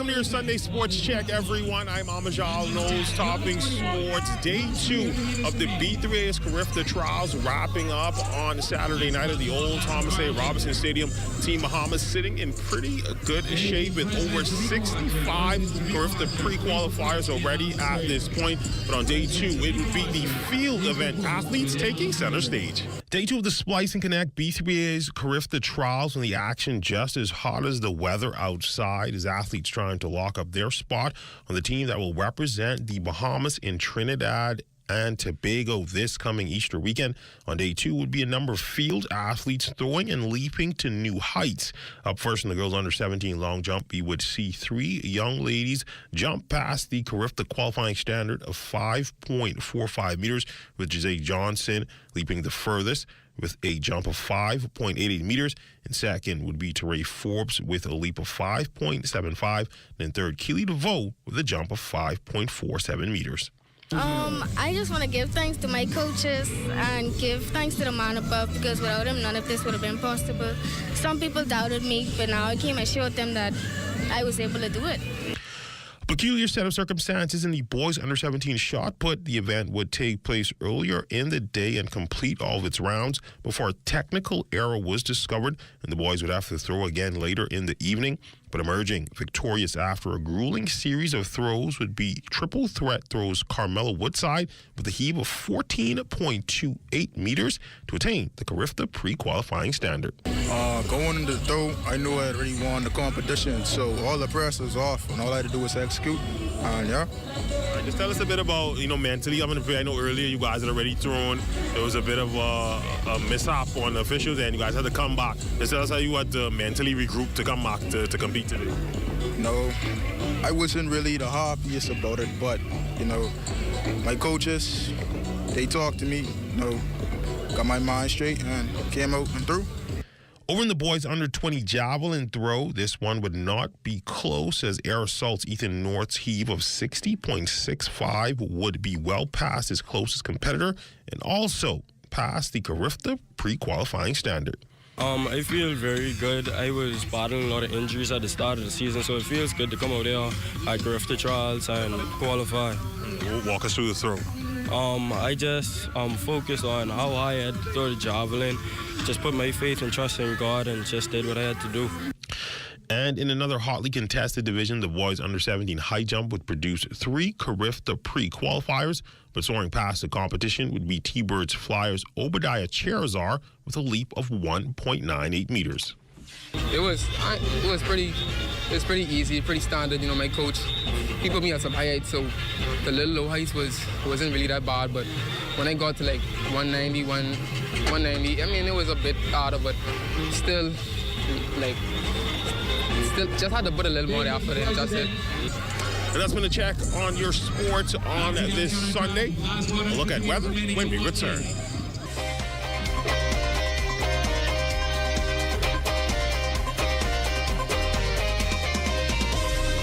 to your Sunday Sports Check, everyone. I'm Amajal Knowles, topping sports. Day 2 of the B3A's Carifta Trials wrapping up on Saturday night at the old Thomas A. Robinson Stadium. Team Bahamas sitting in pretty good shape with over 65 Carifta pre-qualifiers already at this point. But on day 2, it would be the field event athletes taking center stage. Day 2 of the Splice and Connect B3A's Carifta Trials, and the action just as hot as the weather outside as athletes trying to lock up their spot on the team that will represent the Bahamas in Trinidad and Tobago this coming Easter weekend. On day 2 would be a number of field athletes throwing and leaping to new heights. Up first in the girls under 17 long jump, we would see 3 young ladies jump past the Carifta qualifying standard of 5.45 meters, with Jose Johnson leaping the furthest with a jump of 5.88 meters. And second would be Teray Forbes with a leap of 5.75. And third, Keely DeVoe with a jump of 5.47 meters. I just want to give thanks to my coaches and give thanks to the man above, because without him, none of this would have been possible. Some people doubted me, but now I came and showed them that I was able to do it. Peculiar set of circumstances in the boys under 17 shot put. The event would take place earlier in the day and complete all of its rounds before a technical error was discovered, and the boys would have to throw again later in the evening. But emerging victorious after a grueling series of throws would be triple threat throws Carmela Woodside with a heave of 14.28 meters to attain the Carifta pre-qualifying standard. Going into the throw, I knew I had already won the competition, so all the pressure was off, and all I had to do was execute. Yeah. Just tell us a bit about, mentally. I know earlier you guys had already thrown. There was a bit of a mishap on the officials, and you guys had to come back. Just tell us how you had to mentally regroup to come back to compete today. No, I wasn't really the happiest about it, but, my coaches, they talked to me, got my mind straight, and came out and threw. Over in the boys under 20 javelin throw, this one would not be close, as Air Assault's Ethan North's heave of 60.65 would be well past his closest competitor and also past the Carifta pre-qualifying standard. I feel very good. I was battling a lot of injuries at the start of the season, so it feels good to come out there at Carifta Trials and qualify. Walk us through the throw. I just focused on how high I had to throw the javelin, just put my faith and trust in God, and just did what I had to do. And in another hotly contested division, the boys under 17 high jump would produce 3 Carifta pre-qualifiers, but soaring past the competition would be T-Birds Flyers Obadiah Cherazar with a leap of 1.98 meters. It was pretty easy, pretty standard. My coach, he put me at some high heights, so the little low heights wasn't really that bad. But when I got to like 190, it was a bit harder, but still just had to put a little more effort in. That's it. And that's been a check on your sports on this Sunday. A look at weather when we return.